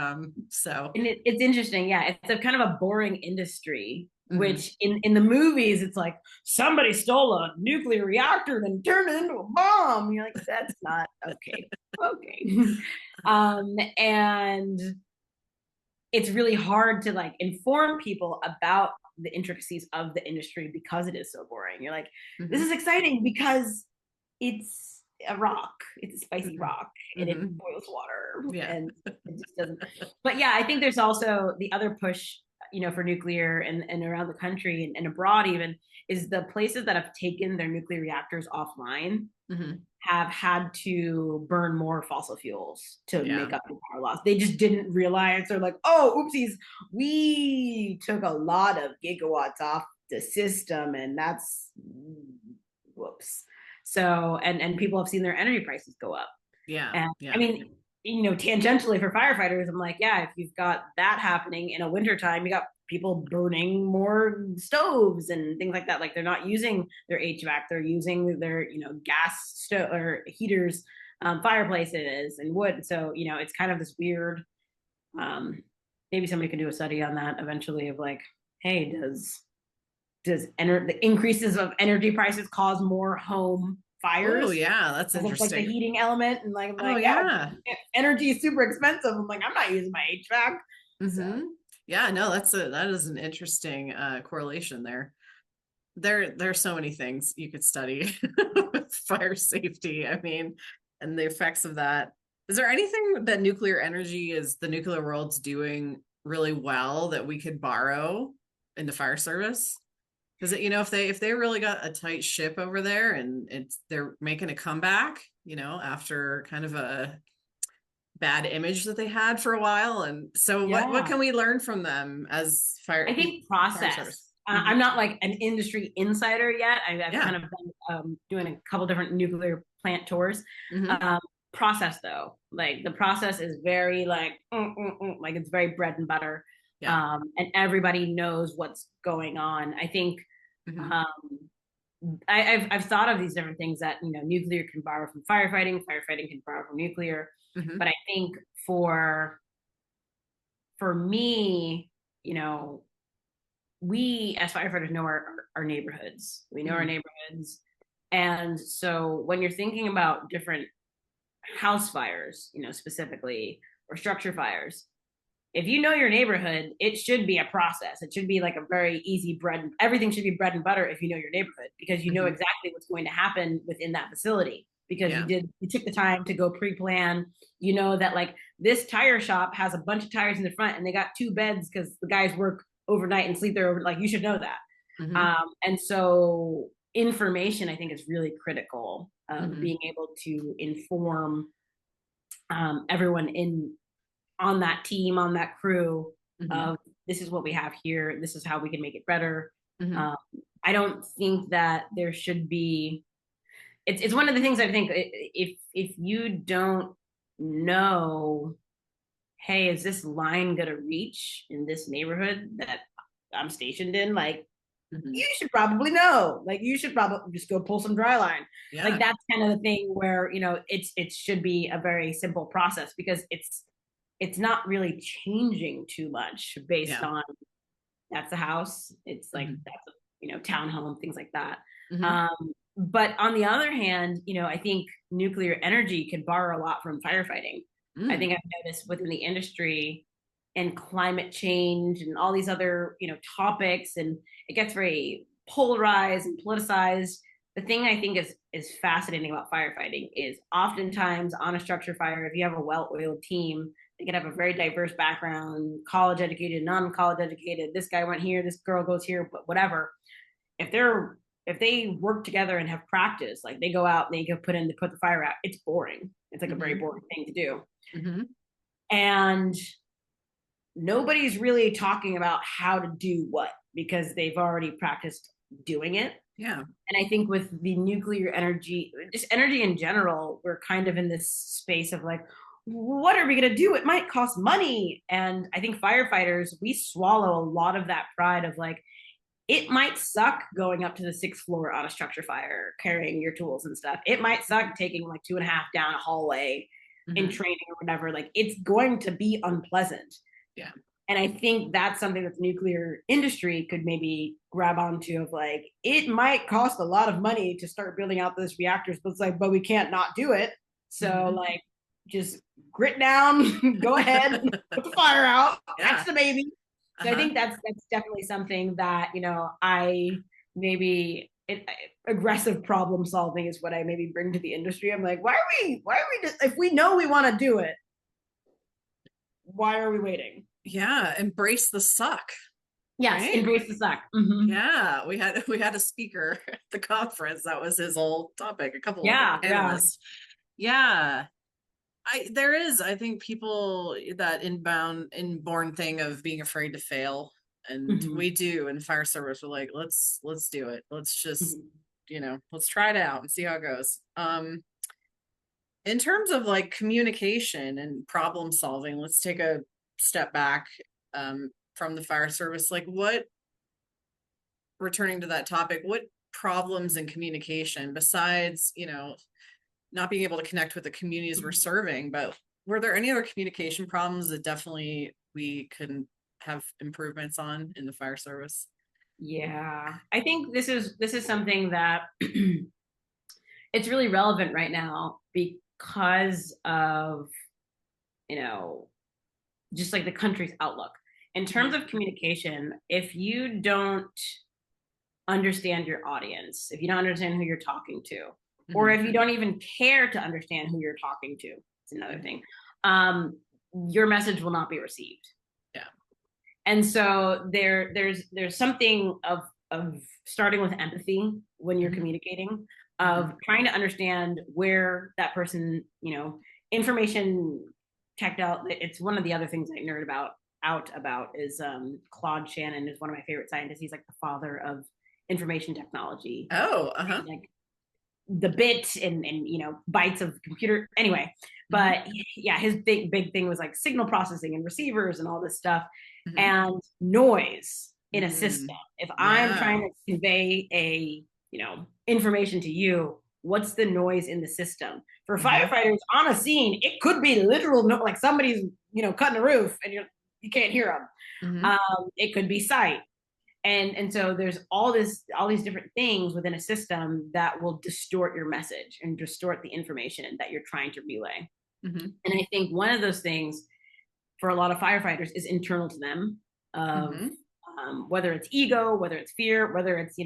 So and it's interesting. Yeah, it's a kind of a boring industry. mhm. Which in the movies, it's like somebody stole a nuclear reactor and turned it into a bomb. You're like, that's not okay. Okay, and it's really hard to like inform people about the intricacies of the industry because it is so boring. You're like, this Mhm. is exciting because it's a rock, it's a spicy Mhm. rock, and it Mhm. boils water, Yeah. and it just doesn't. But yeah, I think there's also the other push. for nuclear and around the country and abroad even, is the places that have taken their nuclear reactors offline Mhm. have had to burn more fossil fuels to Yeah. make up the power loss. They just didn't realize. They're like, oh, oopsies, we took a lot of gigawatts off the system, and that's whoops. So, and people have seen their energy prices go up. Yeah. And I Yeah. mean, tangentially for firefighters, I'm like, yeah, if you've got that happening in a wintertime, you got people burning more stoves and things like that. Like they're not using their HVAC, they're using their, gas stove or heaters, fireplaces and wood. So, it's kind of this weird, maybe somebody can do a study on that eventually of like, hey, the increases of energy prices cause more home Oh, fires? yeah, that's Because of like the interesting. heating element, and like I'm Oh, like, yeah, yeah. energy is super expensive. I'm like, I'm not using my HVAC. So Mm-hmm. Yeah, no, that is an interesting correlation there. There's so many things you could study with fire safety. I mean, and the effects of that. Is there anything that the nuclear world's doing really well that we could borrow into fire service? Because if they really got a tight ship over there and they're making a comeback, after kind of a bad image that they had for a while. And so what yeah, can we learn from them as I think fire service? process. Hmm. I'm not like an industry insider yet. I've Yeah. kind of been doing a couple different nuclear plant tours. Hmm. Um, Process though, like the process is very like like it's very bread and butter, Yeah. and everybody knows what's going on. I think Hmm. um, I've thought of these different things that nuclear can borrow from firefighting, firefighting can borrow from nuclear, Hmm. but I think for me, you know, we as firefighters know our neighborhoods. We know our Hmm. neighborhoods, and so when you're thinking about different house fires, specifically, or structure fires, if you know your neighborhood, it should be a process. It should be like a very easy everything should be bread and butter if you know your neighborhood, because you know Hmm. exactly what's going to happen within that facility, because Yeah. you took the time to go pre-plan. You know that like this tire shop has a bunch of tires in the front and they got two beds because the guys work overnight and sleep there over, like you should know that. Hmm. And so information I think is really critical of Hmm. being able to inform everyone in on that team, on that crew, Hmm. of this is what we have here, this is how we can make it better. Hmm. Um, I don't think that there should be. It's one of the things I think, if you don't know, hey, is this line gonna reach in this neighborhood that I'm stationed in? Like, Hmm. you should probably know. Like, you should probably just go pull some dry line. Like Yeah. that's kind of the thing where it should be a very simple process, because it's not really changing too much based Yeah. on that's a house. It's like Hmm. that's a townhome, things like that. Hmm. Um, but on the other hand, I think nuclear energy can borrow a lot from firefighting. I Mm. think I've noticed within the industry and climate change and all these other topics, and it gets very polarized and politicized. The thing I think is fascinating about firefighting is oftentimes on a structure fire, if you have a well-oiled team, they can have a very diverse background, college educated, non-college educated. This guy went here, this girl goes here, but whatever. If they work together and have practice, like they go out and they go put the fire out, it's boring. It's like a very Hmm. boring thing to do. Hmm. And nobody's really talking about how to do what, because they've already practiced doing it. Yeah. And I think with the nuclear energy, just energy in general, we're kind of in this space of like, what are we going to do? It might cost money. And I think firefighters, we swallow a lot of that pride of like, it might suck going up to the sixth floor on a structure fire, carrying your tools and stuff. It might suck taking like 2.5 down a hallway in Hmm. training or whatever. Like, it's going to be unpleasant. Yeah. And I think that's something that the nuclear industry could maybe grab onto, of like, it might cost a lot of money to start building out those reactors, but it's like, but we can't not do it. So Hmm. like, just grit down, go ahead, put the fire out, catch Yeah. the baby. So I Uh-huh. think that's definitely something that, I maybe aggressive problem solving is what I maybe bring to the industry. I'm like, why are we just, if we know we want to do it, why are we waiting? Yeah. Embrace the suck. Yes, right? embrace the suck. Mm-hmm. Yeah, we had a speaker at the conference. That was his whole topic, a couple of Yeah, yeah. panelists. Yeah. There is, I think, people that inborn thing of being afraid to fail. And Mm-hmm. we do in fire service, we're like, let's do it. Let's just, Mm-hmm. let's try it out and see how it goes. In terms of like communication and problem solving, let's take a step back from the fire service. Like what, returning to that topic, what problems in communication besides, not being able to connect with the communities we're serving, but were there any other communication problems that definitely we could have improvements on in the fire service? Yeah, I think this is something that it's really relevant right now because of, you know, just like the country's outlook. In terms Mhm. of communication, if you don't understand your audience, if you don't understand who you're talking to, or Mhm. if you don't even care to understand who you're talking to, it's another Mhm. thing. Um, your message will not be received. Yeah. And so there's something of starting with empathy when you're Mhm. communicating, Mhm. of trying to understand where that person, information checked out. It's one of the other things I nerd about is Claude Shannon is one of my favorite scientists. He's like the father of information technology. Oh, And uh-huh. like the bit and bytes of computer anyway. Mhm. But yeah, his big thing was like signal processing and receivers and all this stuff, Mhm. and noise in a system. Mm. If I'm Yeah. trying to convey a information to you, what's the noise in the system? For Mhm. firefighters on a scene, it could be literal, like somebody's cutting a roof and you can't hear them. Mhm. It could be sight, and so there's all these different things within a system that will distort your message and distort the information that you're trying to relay. Mhm. And I think one of those things for a lot of firefighters is internal to them, of Mhm. whether it's ego, whether it's fear, whether it's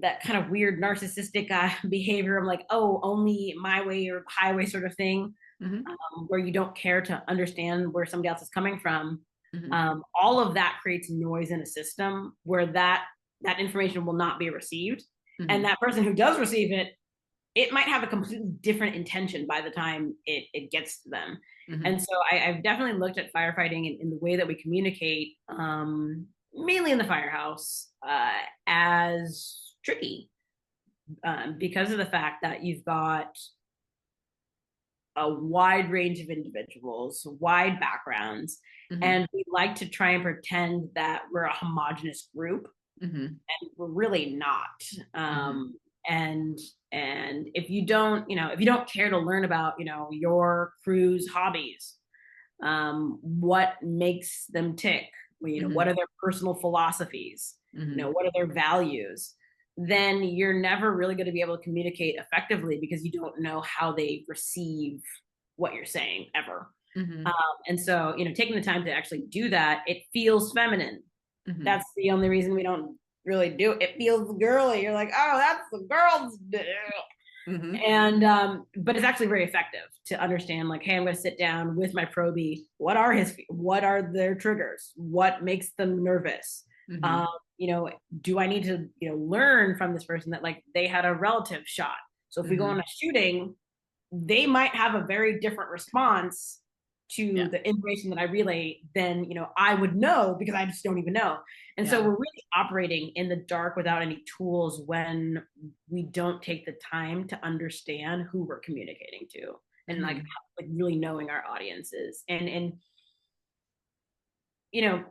that kind of weird narcissistic behavior. I'm like, oh, only my way or highway sort of thing, Mhm. where you don't care to understand where somebody else is coming from. Mhm. All of that creates noise in a system where that information will not be received, and Mhm. that person who does receive it, it might have a completely different intention by the time it gets to them. Mhm. And so I've definitely looked at firefighting in the way that we communicate, mainly in the firehouse, as tricky, because of the fact that you've got a wide range of individuals, wide backgrounds, Mhm. and we like to try and pretend that we're a homogenous group, Mhm. and we're really not. Mhm. And if you don't, if you don't care to learn about, your crew's hobbies, what makes them tick, what Mhm. are their personal philosophies, Mhm. what are their values, then you're never really going to be able to communicate effectively because you don't know how they receive what you're saying ever. Um, Mhm. and so, taking the time to actually do that, it feels feminine. Mhm. That's the only reason we don't really do it. It feels girly. You're like, oh, that's the girls do. Mhm. And but it's actually very effective to understand, like, hey, I'm going to sit down with my probie. What are their triggers? What makes them nervous? um Mhm. do I need to learn from this person that, like, they had a relative shot, so if we go on Mhm. a shooting, they might have a very different response to Yeah. the information that I relay than I would know, because I just don't even know. And so Yeah. we're really operating in the dark without any tools when we don't take the time to understand who we're communicating to, and Mhm. like really knowing our audiences. And you know,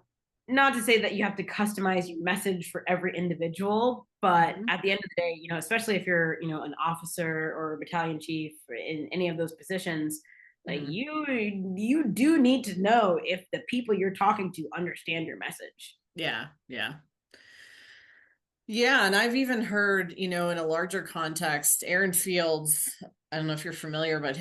not to say that you have to customize your message for every individual, but Mhm. at the end of the day, especially if you're, an officer or a battalion chief in any of those positions, like Mhm. you do need to know if the people you're talking to understand your message. Yeah. Yeah. Yeah, and I've even heard, in a larger context, Aaron Fields, I don't know if you're familiar, but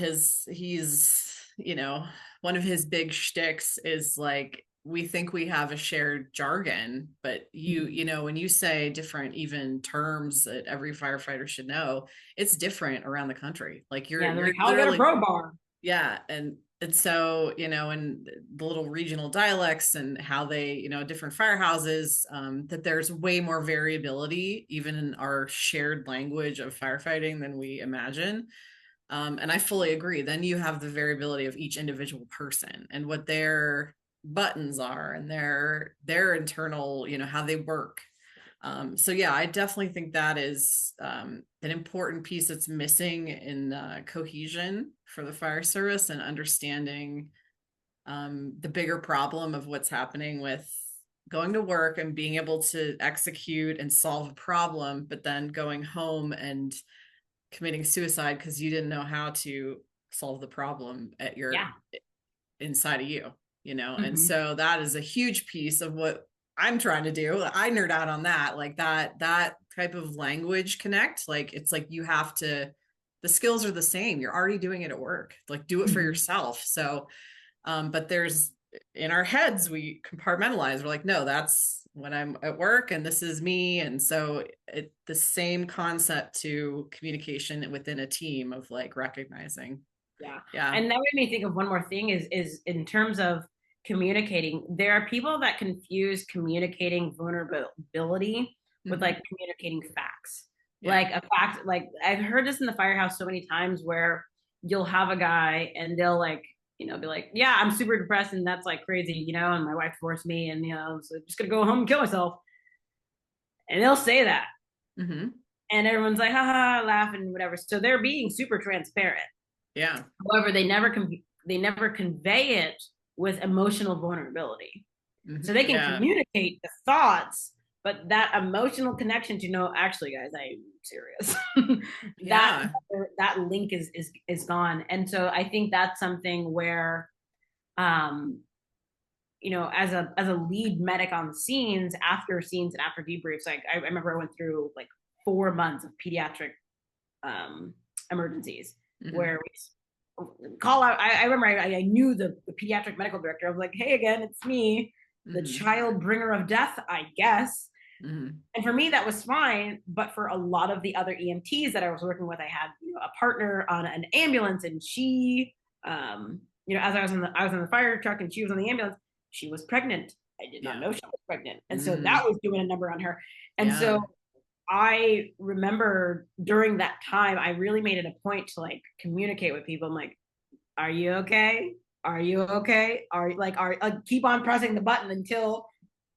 one of his big shticks is like, we think we have a shared jargon, but when you say different even terms that every firefighter should know, it's different around the country. Like Yeah, they're you're like, how I got a literally, pro bar. yeah, and And so, in the little regional dialects and how they, different firehouses, that there's way more variability even in our shared language of firefighting than we imagine. And I fully agree. Then you have the variability of each individual person and what their buttons are and their internal, how they work. So yeah, I definitely think that is an important piece that's missing in cohesion for the fire service and understanding the bigger problem of what's happening with going to work and being able to execute and solve a problem, but then going home and committing suicide because you didn't know how to solve the problem at Yeah. your inside of you, and Mm-hmm. so that is a huge piece of what I'm trying to do. I nerd out on that, like that type of language connect. Like it's like you have to, the skills are the same. You're already doing it at work. Like do it for Mm-hmm. yourself. So, but there's in our heads we compartmentalize. We're like, no, that's when I'm at work, and this is me. And so the same concept to communication within a team of like recognizing. Yeah. Yeah. And that made me think of one more thing is in terms of communicating, there are people that confuse communicating vulnerability with Mm-hmm. like communicating facts. Yeah. Like a fact, like I've heard this in the firehouse so many times where you'll have a guy and they'll like, be like, yeah, I'm super depressed and that's like crazy, and my wife forced me and so I'm just gonna go home and kill myself. And they'll say that. Mm-hmm. And everyone's like, haha, laughing, whatever. So they're being super transparent. Yeah. However, they never convey it with emotional vulnerability. Mm-hmm. So they can Yeah. communicate the thoughts, but that emotional connection to know, actually, guys, I'm serious. that Yeah. that link is gone, and so I think that's something where, um, as a lead medic on scenes and after debriefs, like I remember I went through like 4 months of pediatric emergencies Mm-hmm. where we call out. I remember I knew the pediatric medical director. I was like, hey, again, it's me, the Mm-hmm. child bringer of death, I guess. Mm-hmm. And for me, that was fine. But for a lot of the other EMTs that I was working with, I had a partner on an ambulance, and she, as I was in the fire truck and she was on the ambulance, she was pregnant. I did not Yeah. know she was pregnant, and so Mm-hmm. that was doing a number on her. And Yeah. so I remember during that time, I really made it a point to like communicate with people. I'm like, are you okay? Are you okay? Are keep on pressing the button until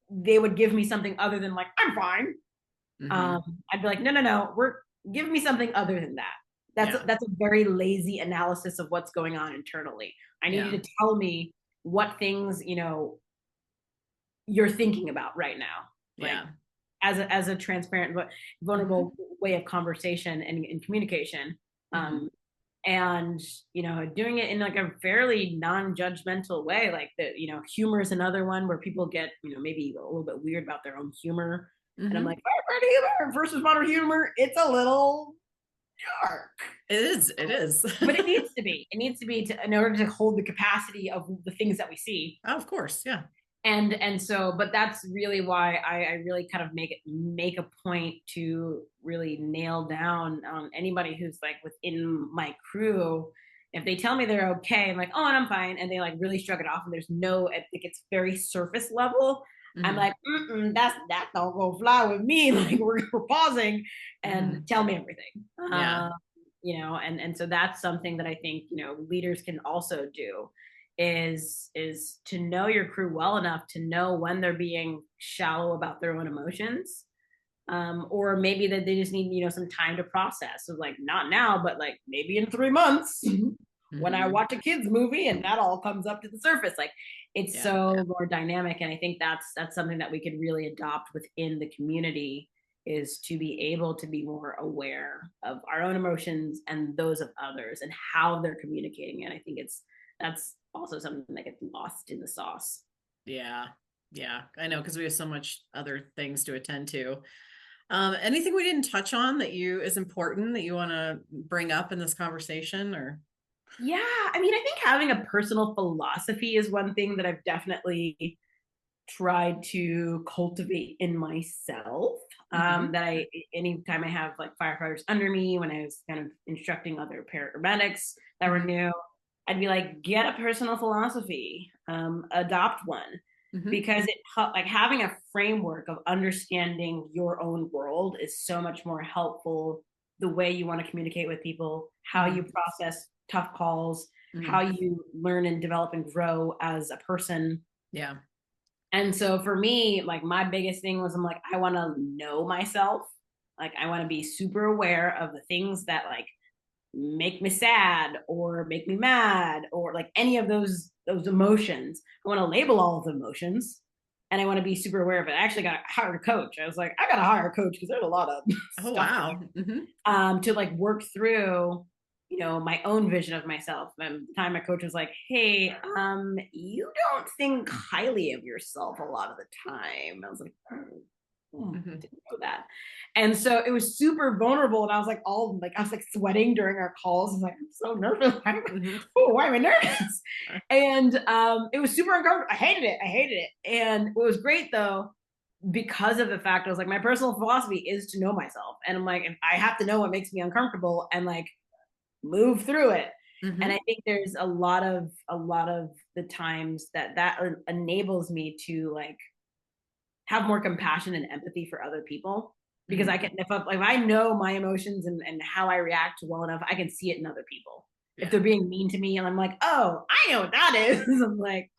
they would give me something other than like, I'm fine. Mm-hmm. I'd be like, no, no, no, give me something other than that. Yeah. That's a very lazy analysis of what's going on internally. I need you Yeah. to tell me what things, you're thinking about right now. Like Yeah. as a transparent but Mm-hmm. vulnerable way of conversation and communication. Mm-hmm. Um, and doing it in like a fairly non-judgmental way, like humor is another one where people get maybe a little bit weird about their own humor, and I'm Mm-hmm. like, firefighter humor versus modern humor, it's a little dark, It is. It is. but it needs to be in order to hold the capacity of the things that we see. Oh, of course. Yeah. And so, but that's really why I really kind of make a point to really nail down anybody who's like within my crew. If they tell me they're okay, I'm like, oh, and I'm fine, and they like really shrug it off, and there's no, I think it's very surface level. I'm Mm-hmm. like, that don't go fly with me. Like we're pausing, and Mm-hmm. tell me everything. Yeah. And so that's something that I think leaders can also do, is to know your crew well enough to know when they're being shallow about their own emotions, or maybe that they just need some time to process. So like not now, but like maybe in 3 months when I Mm-hmm. watch a kids movie and that all comes up to the surface. Like it's Yeah. so more dynamic, and I think that's something that we could really adopt within the community, is to be able to be more aware of our own emotions and those of others and how they're communicating. And I think that's also something that gets lost in the sauce. Yeah. Yeah. I know, because we have so much other things to attend to. Anything we didn't touch on that you is important that you want to bring up in this conversation, or? Yeah, I mean, I think having a personal philosophy is one thing that I've definitely tried to cultivate in myself. Mm-hmm. That anytime I have like firefighters under me, when I was kind of instructing other paramedics that were Mm-hmm. new, I'd be like, get a personal philosophy, adopt one, Mhm. because like having a framework of understanding your own world is so much more helpful. The way you want to communicate with people, how you Mhm. process tough calls, how Mhm. you learn and develop and grow as a person. Yeah. And so for me, like my biggest thing was I'm like, I want to know myself. Like I want to be super aware of the things that like make me sad or make me mad or like any of those emotions. I want to label all of the emotions and I want to be super aware of it. I actually got hired a coach. I was like, I got to hire a coach because there's a lot of Oh, stuff wow. Mhm. to like work through, you know, my own vision of myself. And the time my coach was like, hey, you don't think highly of yourself a lot of the time. I was like, Mhm. didn't know that. And so it was super vulnerable. And I was like, all like, I was like sweating during our calls. I was like, I'm so nervous. Mhm. Why am I nervous? And it was super uncomfortable. I hated it. I hated it. And what was great though, because of the fact I was like, my personal philosophy is to know myself. And I'm like, if I have to know what makes me uncomfortable and like move through it. And I Mhm. think there's a lot of the times that enables me to like have more compassion and empathy for other people because I Mhm. can if I know my emotions and how I react well enough, I can see it in other people. If Yeah. they're being mean to me and I'm like, oh, I know what that is, I'm like,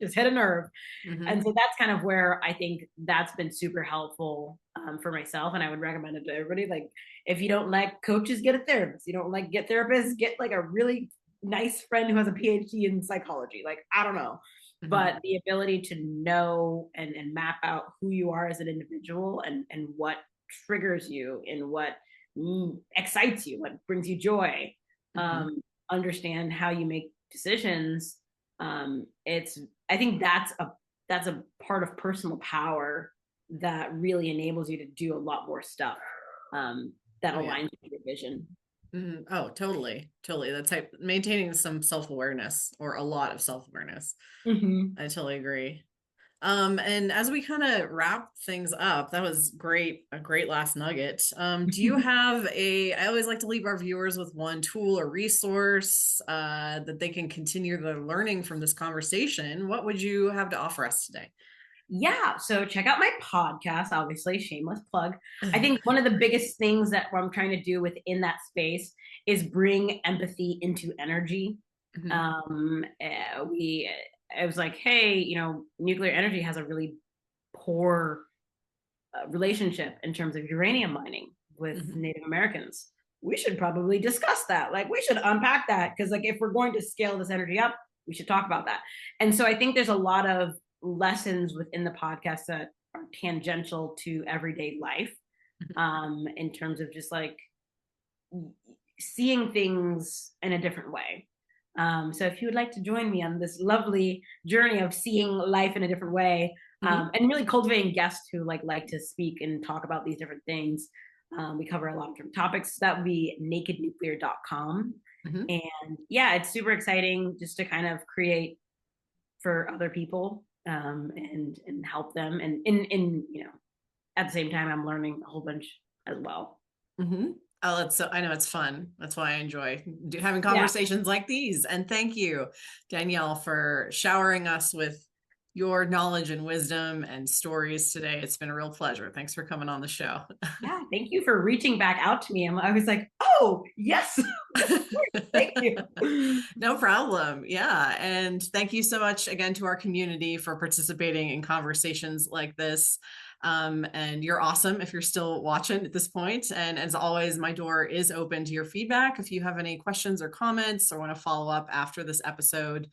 just hit a nerve. And Mhm. so that's kind of where I think that's been super helpful for myself. And I would recommend it to everybody. Like, if you don't like coaches, get a therapist. You don't like get therapists, get like a really nice friend who has a PhD in psychology. Like, I don't know. Mhm. But the ability to know and map out who you are as an individual and what triggers you and what excites you, what brings you joy, Mhm. understand how you make decisions. It's I think that's a part of personal power that really enables you to do a lot more stuff that Oh, yeah. aligns with your vision. Mhm. Oh, totally. Totally. That's like maintaining some self-awareness or a lot of self-awareness. Mm-hmm. I totally agree. And as we kind of wrap things up, that was great, a great last nugget. Do you have I always like to leave our viewers with one tool or resource that they can continue their learning from this conversation. What would you have to offer us today? Yeah, so check out my podcast, obviously, shameless plug. I think one of the biggest things that what I'm trying to do within that space is bring empathy into energy. Mhm. We, I was like, hey, you know, nuclear energy has a really poor relationship in terms of uranium mining with Mhm. Native Americans. We should probably discuss that. Like, we should unpack that because, like, if we're going to scale this energy up, we should talk about that. And so I think there's a lot of lessons within the podcast that are tangential to everyday life Mhm. in terms of just like seeing things in a different way. So if you would like to join me on this lovely journey of seeing life in a different way, Mhm. and really cultivating guests who like to speak and talk about these different things, we cover a lot of different topics. That would be nakednuclear.com. Mhm. And yeah, it's super exciting just to kind of create for other people and help them. And in you know, at the same time, I'm learning a whole bunch as well. Mhm. Oh, that's so, I know it's fun. That's why I enjoy having Yeah. conversations like these. And thank you, Danielle, for showering us with your knowledge and wisdom and stories today. It's been a real pleasure. Thanks for coming on the show. Yeah, thank you for reaching back out to me. I was like, oh, yes, of course, thank you. No problem. Yeah. And thank you so much again to our community for participating in conversations like this. And you're awesome if you're still watching at this point. And as always, my door is open to your feedback. If you have any questions or comments or want to follow up after this episode,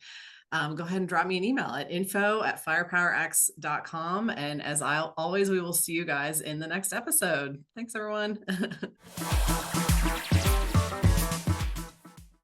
go ahead and drop me an email at info@firepowerx.com. And as always, we will see you guys in the next episode. Thanks, everyone.